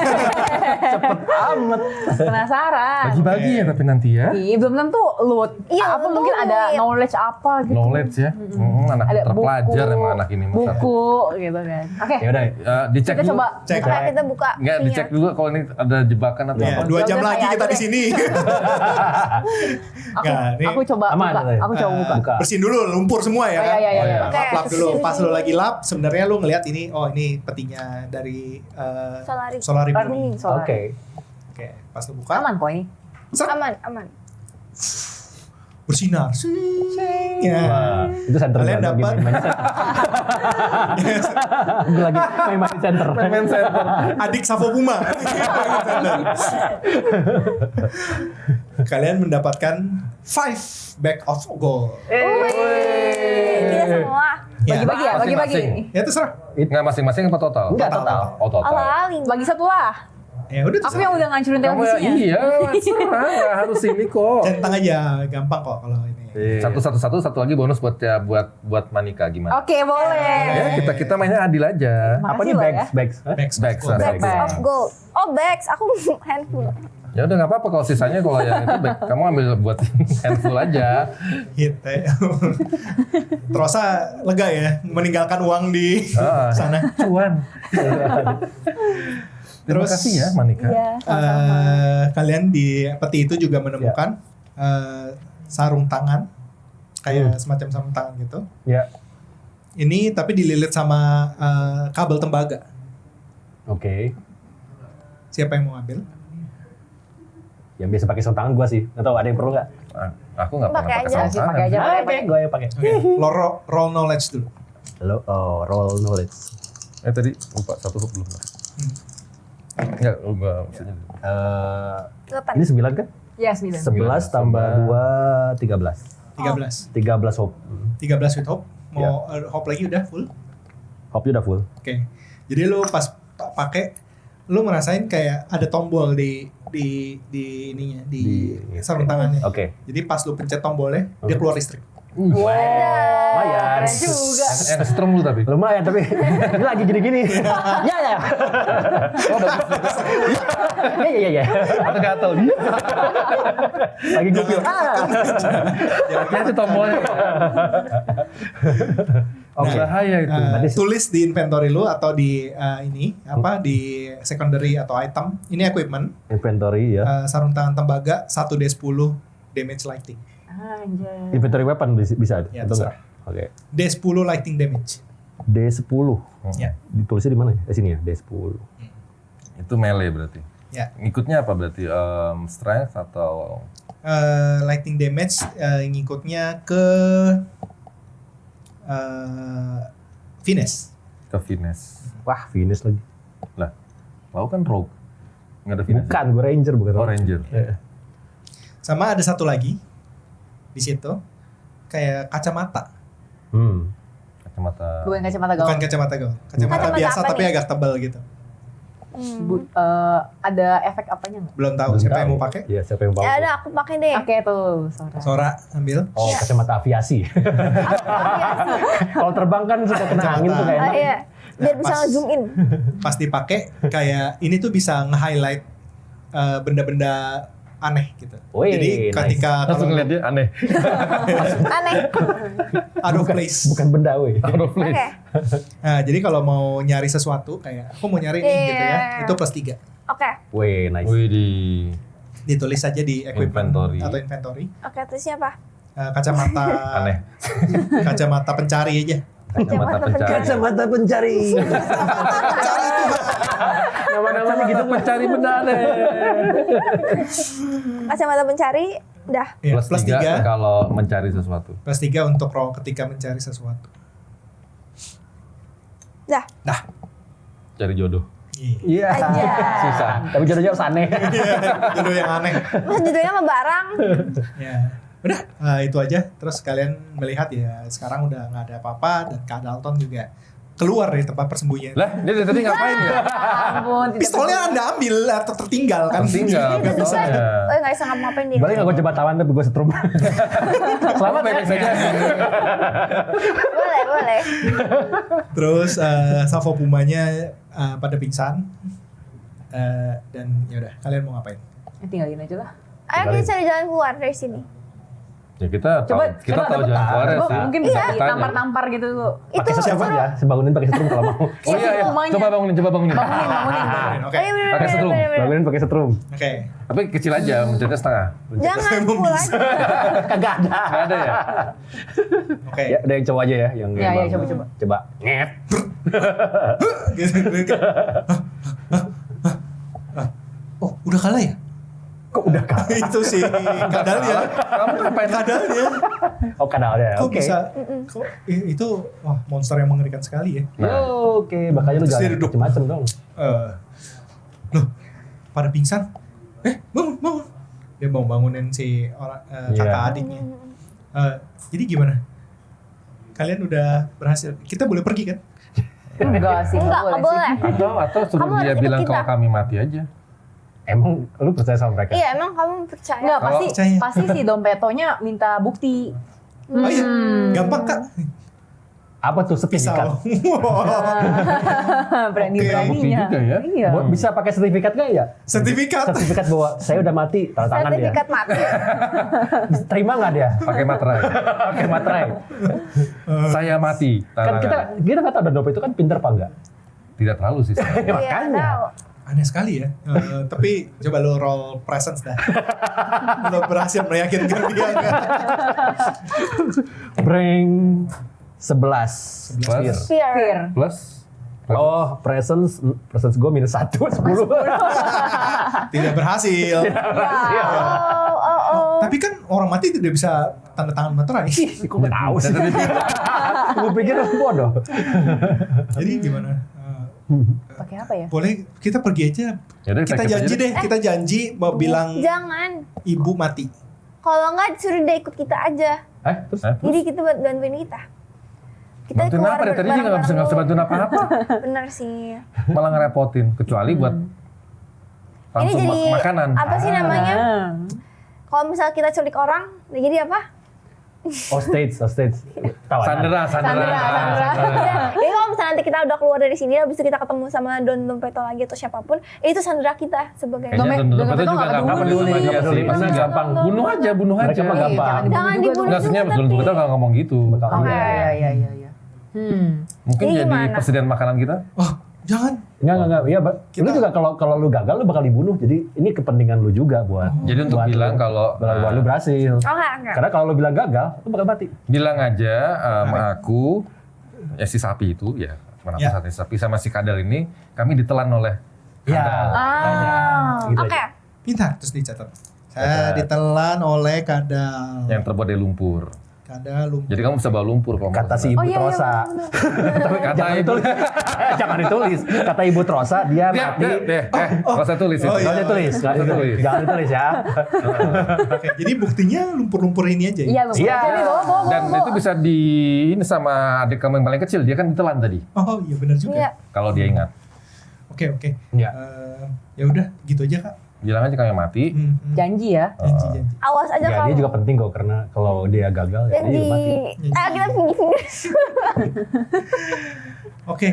Amat. Penasaran. Bagi-bagi ya tapi nanti ya. Iya, belum tentu loot. Iya, Apa belum mungkin tentu ada loot. knowledge apa gitu. Knowledge ya. Anak Ada terpelajar buku, emang anak ini. Mas. buku gitu kan. Oke. Ya udah. Dicek Kita dulu. coba Cek. Buka, kita buka. Enggak, ininya. dicek dulu kalau ini ada jebakan atau Ya, apa. 2 jam Udah, lagi kayak kita aja di deh. sini. Aku coba Aman, buka. katanya. Aku coba buka. Buka. Bersihin dulu lumpur semua ya. Oh, iya. Oke, Lap dulu. bersih, Pas bersih. lo lagi lap, sebenarnya lu ngelihat ini, oh ini petinya dari Solari. Bumi. Solar. Oke. Oke, pas lu buka, Aman kok ini. set, Aman. bersinar. Ya. Wah, itu center. Kalian gua lagi dapat- main center. Gue lagi main center. Main center. Adik Savo Puma. Kalian mendapatkan 5 bag of gold. Kita semua. Bagi-bagi ya, bagi-bagi. Masing-masing. Ya terserah. Enggak masing-masing apa total? Enggak, total. Oh, total. Alali. Bagi satu lah. Ya udah Aku terserah. yang udah ngancurin Kamu ya, televisinya. iya, serah, nggak harus ini kok. Centang aja, gampang kok kalau ini. Satu lagi bonus buat ya buat Manika gimana? Oke, boleh. Ya kita mainnya adil aja. Apa nih Makasih loh bags? Hah? Bags Bags, of gold. Bags of gold. Oh bags. Aku handphone. Ya udah nggak apa-apa kalau sisanya kalau yang itu baik, kamu ambil buat handful aja. Gitu. Terasa lega ya meninggalkan uang di sana. Cuan. Terima Terus, kasih ya Manika. Iya. Kalian di peti itu juga menemukan sarung tangan kayak semacam sarung tangan gitu. Ya. Ini tapi dililit sama kabel tembaga. Oke. Siapa yang mau ambil? Yang biasa pakai sarung tangan gua sih. Nggak tahu ada yang perlu nggak? Aku nggak pernah Pakai pakai aja. sarung Pakai aja. tangan. Oke, gua yang pakai. Oke. Lo roll knowledge dulu. Roll knowledge. Tadi lupa satu huruf belum. Enggak, enggak maksudnya. Ini 9 kan? Ya 9. 11 tambah 2 13. 13. 13 hope. 13 with hope. Mau hope lagi udah full. Hope udah full. Oke. Jadi lu pas pakai lu ngerasain kayak ada tombol di ininya di sarung tangannya. Oke. Jadi pas lu pencet tombolnya dia keluar listrik. Lumayan. Keren juga. Yang strum lu tapi. Lumayan tapi ini lagi gini-gini. Ya. Oh bagus. Ya. Atau gatel dia. Lagi gokil. Ya itu tombolnya. Oh bahaya itu. Tulis di inventory lu atau di di secondary atau item. Ini equipment. Inventory ya. Sarung tangan tembaga 1d10 damage lighting. Anjay. Inventory weapon bisa Ya, atau terserah. enggak? Oke. D10 lighting damage. D10. Ya. Ditulisnya di mana ya? Sini ya, D10. Itu melee berarti. Ya. Ngikutnya apa berarti? Strength atau Lighting damage ngikutnya ke finesse. ke finesse? Wah, finish lagi. Lah, kau kan rogue. Nggak ada finesse. Bukan, gue ranger bukan. Oh ranger. Ya. Sama ada satu lagi di situ kayak kacamata. Kacamata. Bukan kacamata gaul. Bukan kacamata gaul. Kacamata Kacamata biasa apa tapi nih? agak tebal gitu. Ada efek apanya nggak? Belum tahu siapa yang mau pakai. Iya, siapa yang mau? Ya udah aku pakai deh. Oke tuh, Sora. Sora ambil. Oh, kacamata aviasi. Kalau terbang kan suka kena angin tuh kayak. Iya. Biar bisa Pas. nge-zoom in. Pas dipakai kayak ini tuh bisa nge-highlight benda-benda aneh gitu. Wih, Jadi ketika Langsung kalau ngeliat dia aneh. Aneh. out of place. Bukan benda, weh. Out of place. Oke. Nah, jadi kalau mau nyari sesuatu kayak aku mau nyari ini gitu ya, Iya. itu +3. Oke. Weh, nice. Wih di Ditulis aja di equipment Inventory. atau inventory. Oke, terusnya apa? Kacamata aneh. kacamata pencari aja. Kacamata pencari. Kacamata pencari. Pencari Tuhan. Nama-namanya gitu Pencari benda aneh. Kacamata pencari. Udah. Ya, Plus 3 +3 kalau mencari sesuatu. +3 untuk roll ketika mencari sesuatu. Dah. Nah, Cari jodoh. Iya. Susah. Tapi jodohnya harus aneh. jodoh yang aneh. Mas judulnya sama barang. Ya, udah itu aja. Terus kalian melihat ya sekarang udah nggak ada apa-apa dan Kak Dalton juga keluar dari tempat persembunyian. Lah, dia dari tadi ngapain ya? Ampun, tidak Pistolnya Anda ambil atau tertinggal kan? Tinggal Nggak bisa. pistolnya. Oh, nggak bisa ngapa-ngapain dia. Boleh nggak gue coba tawan tapi gue setrum. Selamat baik saja. Boleh. Terus Savo Pumanya pada pingsan. Dan ya udah, kalian mau ngapain? tinggalin aja lah. Ayo kita cari jalan keluar dari sini. Ya kita tahu jalan keluarnya coba sih. mungkin bisa Kita tanya. ditampar-tampar gitu. Pakai setrum ya, sebangunin pakai setrum kalau mau. Oh iya, Semuanya. coba bangunin. Bangunin. Oke. Oh, iya, bener, Pakai bener, setrum. bener, bener. Bangunin pakai setrum. Oke. Tapi kecil aja, mencetnya setengah. Jangan Emang full bisa. aja. Kagak ada. Nggak ada ya? Oke. Ya, ada yang coba aja ya, yang Ya, yang ya, bang. coba. Coba. Nget. Gitu. Oh, udah kalah ya? Kok udah kalah? Itu sih kadal ya. Kamu ngapain? Kadalnya. Oh, kadalnya. Kok Oke. bisa? Kok itu wah monster yang mengerikan sekali ya. Oke, makanya lu Terus dia jangan duduk. macem-macem dong. Loh, pada pingsan? Bangun. Dia mau bangunin si orang kakak Iya. adiknya. Jadi gimana? Kalian udah berhasil? Kita boleh pergi kan? Enggak sih, Enggak, nggak boleh. Atau suruh Kamu dia harus bilang ikut kita. kalau kami mati aja. Emang lu percaya sama mereka? Iya, emang kamu percaya. Enggak, Kalau- pasti si Dompetonya minta bukti. Oh iya, gampang Kak. Apa tuh sertifikat? Pisau. Berani-beraninya. Bukti juga ya. Iya. Bisa pakai sertifikat nggak ya? Sertifikat. Sertifikat bahwa saya udah mati, tanda tangan dia. Sertifikat mati. Terima nggak dia? Pakai materai. Pakai materai. Saya mati. Kan kita nggak tahu Dandopo itu kan pinter apa enggak? Tidak terlalu sih. Iya, Makanya. tahu. Aneh sekali ya. Tapi coba lo roll presence dah. Lo berhasil meyakinkan dia nggak? Bring 11. Plus. Fear. Plus. Oh, presence gue -1, 10. Tidak berhasil. Oh. Tapi kan orang mati tidak bisa tanda tangan materai. Kok nggak tahu sih? Gue pikir bodoh. Jadi gimana? Pakai apa ya? Boleh kita pergi aja. Yaudah, Kita kita janji aja deh. Kita janji mau bilang Jangan. ibu mati. Kalau nggak suruh dia ikut kita aja. Terus? Jadi kita buat bantuin kita. Kita Bantuin keluar apa deh? Tadi dia nggak bisa bantuin apa-apa. Bener sih. Malah ngerepotin. Kecuali buat langsung Ini jadi makanan. apa sih namanya? Ah. Kalau misal kita culik orang, jadi apa? Hostage. Tawanan. Sandera. Jadi kalau misalnya nanti kita udah keluar dari sini, habis itu kita ketemu sama Don Dompeto lagi atau siapapun, itu sandera kita sebagai. Kayaknya Dompet Dompet itu juga nggak nggak peduli sama dia peduli. sih. Pasti Karena gampang. Bunuh aja. Mereka mah gampang. Jangan juga dibunuh. Enggak, sebenarnya juga, Dompet tapi- nggak ngomong gitu. Oke. Iya. Mungkin Jadi jadi gimana? persediaan makanan kita. Oh, jangan. Enggak. Iya, lu juga kalau lu gagal lu bakal dibunuh. Jadi ini kepentingan lu juga buat. Jadi untuk buat bilang lu- kalau buat lu berhasil. Oke. Karena kalau lu bilang gagal, lu bakal mati. bilang aja sama aku ya si sapi itu ya mana Ya. sate sapi sama si kadal ini kami ditelan oleh Ya. kadal. Gitu Oke. aja. Pintar terus dicatat. Saya ditelan oleh kadal. Yang terbuat dari lumpur. Kadal lumpur. Jadi kamu bisa bawa lumpur kalau mau Kata si kesana. Ibu Trosa. Tapi kata Jangan itu ditulis. Jangan ditulis. Kata Ibu Trosa dia mati. nggak usah tulis itu. Oh, iya. Jangan ditulis. Jangan ditulis ya. Oke, jadi buktinya lumpur-lumpur ini aja. Iya, Bang. Iya. Jadi bawa. Dan itu bisa di ini sama adik kamu yang paling kecil, dia kan ditelan tadi. Oh iya benar juga. Iya. Kalau dia ingat, Oke. Iya. Ya udah gitu aja kak. bilang aja kami mati. Janji ya. Janji. Awas aja Ya, kalau. dia juga penting kok karena kalau dia gagal ya dia Jadi, juga mati. ayo kita finger. Oke.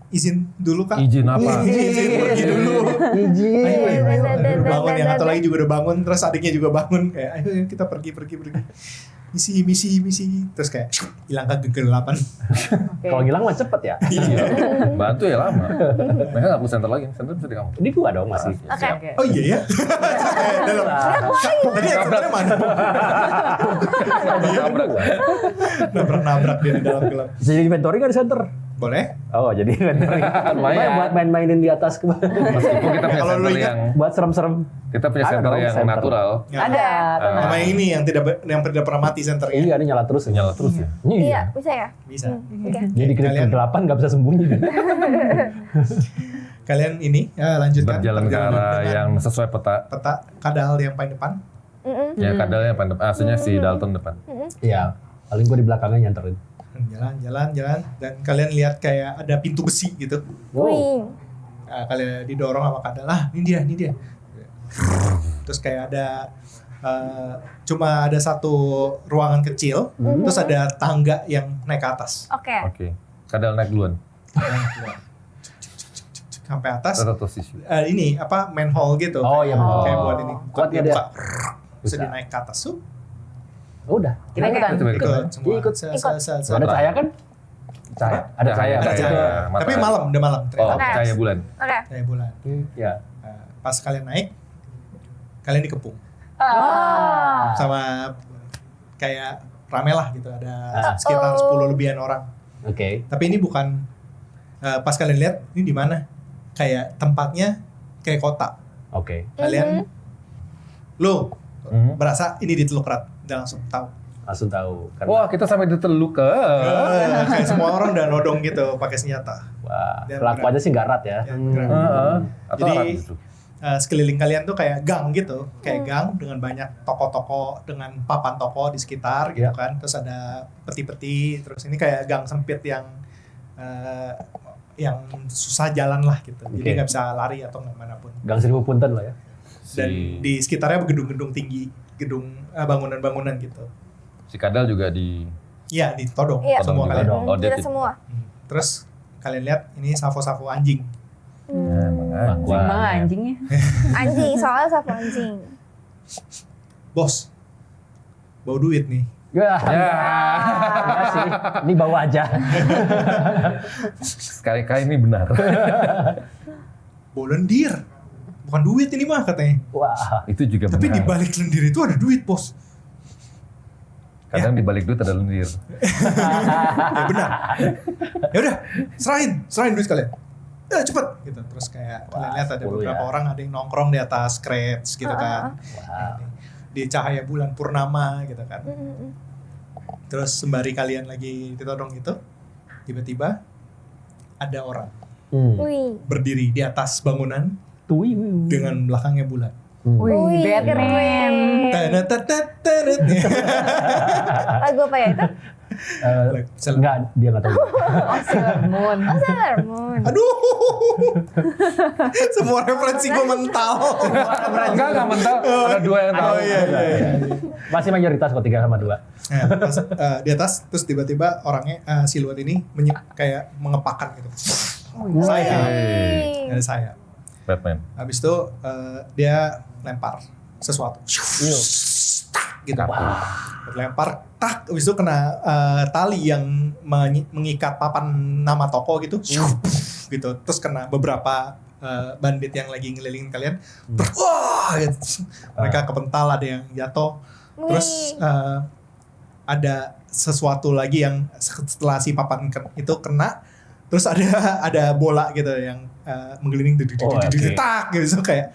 Izin dulu kak. Izin apa? Izin pergi dulu. Izin. Ayo, bangun. Yang satu lagi juga udah bangun. Terus adiknya juga bangun. Kayak ayo kita pergi. Misi. Terus kayak hilang kegelapan. Oke. Kalau ngilang mah cepet ya. Iya. Bantu ya lama. Mereka nggak perlu center lagi, center bisa di kamu. Ini gua dong masih. Oke. Oke. Oh iya ya. Dalam. Tadi senternya mana? Tabrak. Nabrak dia di dalam gelap. Bisa jadi inventory nggak di center? Boleh? Oh jadi inventory. Lumayan. Buat main-mainin di atas. Meskipun kita punya Kalau lu center ingat, yang Buat serem-serem. kita punya Ada center dong, yang center. natural, Ya. Ada. tenang. Sama yang ini yang tidak pernah mati senternya. Iya, ini nyala terus. nyala terus ya. Iya, bisa ya? Bisa. Oke. Jadi kegelapan nggak bisa sembunyi. Kalian ini lanjutkan Berjalan ke perjalanan arah dengan yang sesuai peta. peta kadal yang paling depan. Ya kadalnya depan, aslinya si Dalton depan. Iya. Paling gua di belakangnya nyanterin. Jalan dan kalian lihat kayak ada pintu besi gitu. Wih. Kalian didorong sama kadal. Ini dia. Terus kayak ada cuma ada satu ruangan kecil, terus ada tangga yang naik ke atas. Oke. Oke. Kadal naik duluan. Sampai atas. Atau tisu. Ini apa manhole gitu. Oh, iya, manhole. Kayak buat ini. Kuat dia nggak dia? buka. Terus Bisa. dia naik ke atas. Udah. Kita ikutan. Itu Ikut baik. semua. Ikut. Set. Ada cahaya kan? Cahaya. Ada cahaya. Ada Cahaya. cahaya. Matahari. Tapi malam, udah malam. Oh, Ternyata. Oke. cahaya bulan. Oke. Cahaya bulan. Ya. Pas kalian naik, kalian dikepung Ah. sama kayak rame lah gitu. Ada Ah. sekitar 10 lebihan orang. Oke. Tapi ini bukan pas kalian lihat ini di mana? Kayak tempatnya kayak kota. Oke. Kalian lo Mhm. berasa ini di Teluk Rat, udah langsung tahu. Langsung tahu. Karena, Wah, kita sampai di Teluk ke. Kayak semua orang udah nodong gitu pakai senjata. wah, Dan pelaku aja sih nggak rat ya. Ya, gerak. Atau Jadi, orang justru. sekeliling kalian tuh kayak gang gitu, kayak gang dengan banyak toko-toko dengan papan toko di sekitar gitu Ya. kan. Terus ada peti-peti, terus ini kayak gang sempit yang susah jalan lah gitu. Jadi Oke. nggak bisa lari atau manapun. Gang 1000 punten lah ya. Dan di sekitarnya gedung-gedung tinggi, bangunan-bangunan gitu. Si Kadal juga di Iya, ditodong Iya. semua Todong kalian. juga. Oh, dia Kita tidak. semua. Terus kalian lihat ini savo-savo anjing. Ya, emang anjing. Wah. Emang anjingnya. Anjing, soalnya sapu anjing. Bos, bau duit nih. Ya, Ya, ya sih. Ini bawa aja. sekali-kali ini benar. Bau lendir. Bukan duit ini mah katanya. Wah. Itu juga Tapi di benar. balik lendir itu ada duit, Bos. Kadang di balik duit ada lendir. Ya benar. Ya udah, serahin duit kalian. Ya cepet gitu. Terus kayak kalian lihat ada 10 beberapa ya. orang ada yang nongkrong di atas crates gitu kan. Di cahaya bulan purnama gitu kan. Terus sembari kalian lagi ditodong itu, tiba-tiba ada orang Wih. berdiri di atas bangunan Tui. dengan belakangnya bulan. Wih, Batman. keren. Tenet. Lagu apa ya itu? Enggak, dia nggak tahu. Sailor Moon. Oh, Sailor Moon. Aduh, semua referensi gue mental. Enggak mental. Ada dua yang tahu. Oh iya. Masih mayoritas kok 3 sama 2. Nah, pas, di atas terus tiba-tiba orangnya siluet ini kayak mengepakkan gitu. Sayap, Wih. ada sayap. Batman. Habis itu dia lempar sesuatu. Tak, gitu. Lempar tak, habis itu kena tali yang mengikat papan nama toko gitu. Gitu. Terus kena beberapa bandit yang lagi ngelilingin kalian. Wah, gitu. Mereka kepental, ada yang jatuh. Terus ada sesuatu lagi yang setelah si papan itu kena, terus ada bola gitu yang menggelinding tak gitu. So, kayak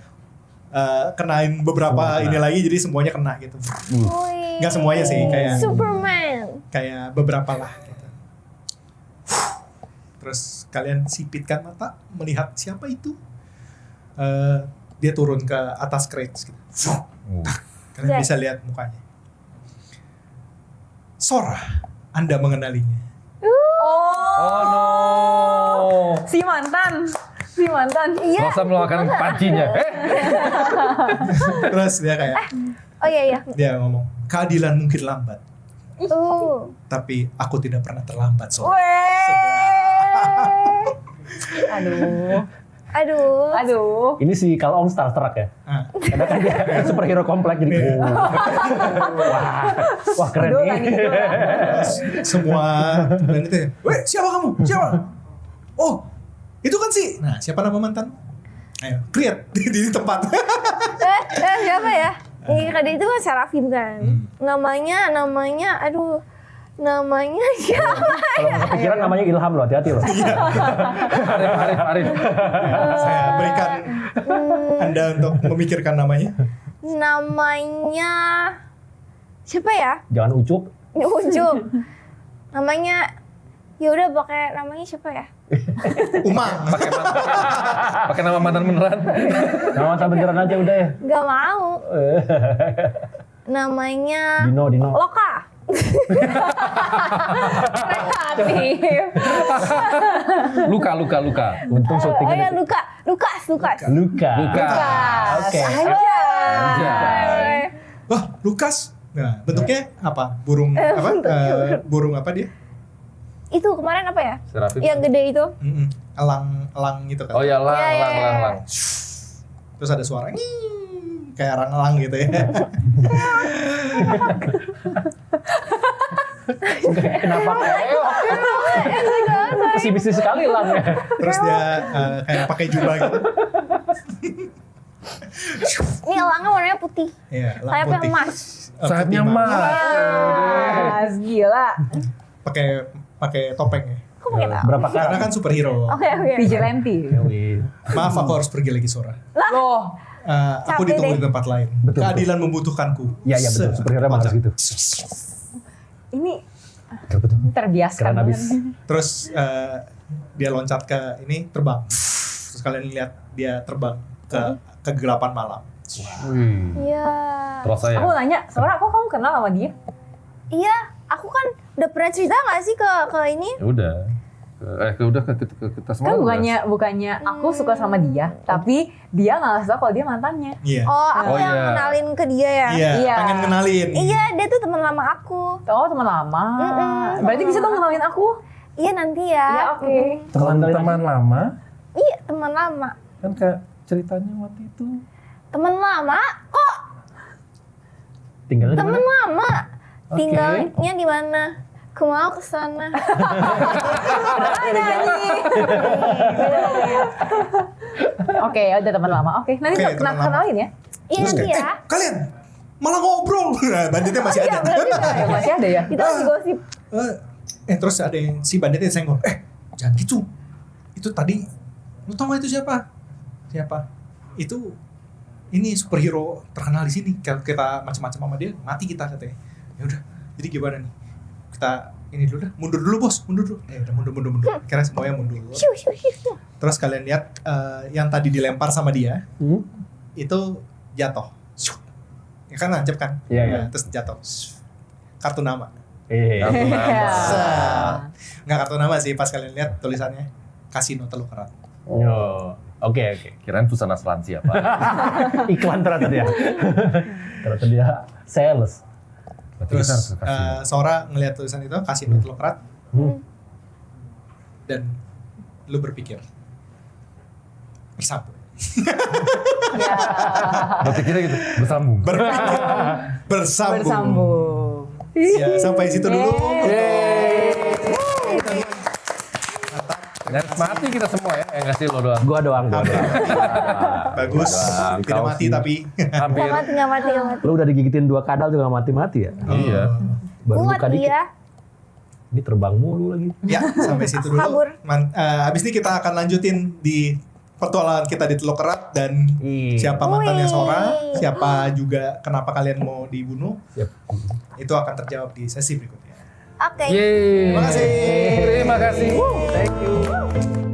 kenain beberapa Semua ini lagi, jadi semuanya kena gitu. Wih. Nggak semuanya sih, Superman. kayak beberapa lah gitu. Terus kalian sipitkan mata melihat siapa itu. Dia turun ke atas crates gitu. Kalian bisa lihat mukanya. Sora, Anda mengenalinya. Oh no. Si mantan. Iya. Gak usah melakukan pancinya. Terus dia kayak, Oh iya. dia ngomong, keadilan mungkin lambat, tapi aku tidak pernah terlambat, Sora. Aduh. Ini si Kalong Starstruck ya. Ah. Karena kan dia superhero komplek jadi. Wah keren Aduh, nih. Terus semua dan itu ya, weh siapa kamu? Siapa? Oh, itu kan sih. Nah, siapa nama mantan? Ayo, create di tempat. Siapa ya? Tadi itu kan Serafim kan. Namanya siapa? Kalau nggak kepikiran namanya Ilham loh, hati-hati loh. Arif. Saya berikan Anda untuk memikirkan namanya. Namanya siapa ya? Jangan ucup. Ujung. Namanya ya udah pakai namanya siapa ya? Umang. Pakai nama mantan beneran. Nama mantan beneran aja udah ya. Gak mau. Namanya Dino. Loka. Kreatif. Luka. Untung Oh syutingnya. ya Lukas. Luka. Oke. Anjay. Wah, Lukas. Nah, bentuknya apa? Burung apa? Burung apa dia? Itu kemarin apa ya? Serafim. Yang gede itu. Elang gitu kan. Oh ya, lang. Terus ada suara kayak orang elang gitu ya. Kenapa? Bisnis sekali lah ya. Terus dia kayak pakai jubah gitu. Ini elangnya warnanya putih. Iya, elang Sayapnya putih. emas. Sayapnya Putih, emas. Mas, gila. Pakai topeng ya. Kok pakai tahu? Berapa Karena kali? kan superhero. Oke. Vigilante. Maaf, aku harus pergi lagi, Sora. Loh. Aku Capek ditunggu deh. di tempat lain. Betul, Keadilan membutuhkanku. Iya betul. Superhero emang harus gitu. Ini Betul. terbiasa. Keren abis. Terus dia loncat ke ini, terbang. Terus kalian lihat dia terbang ke kegelapan malam. Wih. Iya. Terasa ya. Aku nanya, Sora kok kamu kenal sama dia? Iya. Aku kan udah pernah cerita nggak sih ke ini? Ya udah. udah ke kita semua. Kan udah. bukannya aku suka sama dia, tapi dia nggak ngasih tau kalau dia mantannya. Iya. Oh, aku Oh, yang iya. kenalin ke dia ya. Iya, Iya. pengen kenalin. Iya, dia tuh teman lama aku. Oh teman lama. Mm-mm. Berarti bisa dong kenalin aku. Iya nanti ya. Ya oke. Teman lama Iya, teman lama. kan kayak ceritanya waktu itu. Teman lama? Kok Tinggalnya di teman mana? lama? Oke. Tinggalnya di mana? Aku mau ke sana. Oke, ya udah teman lama. Oke, nanti Oke, teman lama. kenalin ya. Iya Terus nanti kayak, ya. kalian malah ngobrol. Nah, banditnya masih ada. Ya, masih ada ya. Kita lagi gosip. Terus ada yang si banditnya senggol. Jangan gitu. Itu tadi, lu tau gak itu siapa? Siapa? Itu ini superhero terkenal di sini. Kalau kita macam-macam sama dia, mati kita katanya. Ya udah. Jadi gimana nih? Kita ini dulu dah. Mundur dulu bos. Mundur dulu. Udah mundur. Kira semuanya mundur. Shoo, shoo, shoo. Terus kalian lihat yang tadi dilempar sama dia Hmm? itu jatuh. Syuk. Ya kan nancep kan? Iya, iya. Nah, terus jatuh. Syuk. Kartu nama. Kartu nama. Nggak kartu nama sih, pas kalian lihat tulisannya Kasino Teluk Erat. Oh, oke. Kirain pesan asuransi apa? Iklan ternyata dia. Ternyata dia sales. Berarti Terus kita harus ke kasino. Sora ngelihat tulisan itu Kasino Teluk Erat Hmm. dan lu berpikir bersambung. Ya. Berarti kita gitu bersambung. Berpikir bersambung. Bersambung. Ya, sampai situ dulu. Dan mati kita semua ya, yang ngasih lo doang. Gua doang. Bagus. Doang, Tidak kau mati sih. tapi Hampir. Nggak mati. Lu udah digigitin 2 kadal juga gak mati-mati ya? Iya. Baru Kuat luka dikit. dia. Ini terbang mulu lagi. ya sampai situ dulu. Kabur. Habis ini kita akan lanjutin di petualangan kita di Teluk Erat dan siapa mantannya Sora, siapa juga kenapa kalian mau dibunuh. Yep. Itu akan terjawab di sesi berikutnya. Oke. Yeay. Terima kasih. Terima kasih. Thank you.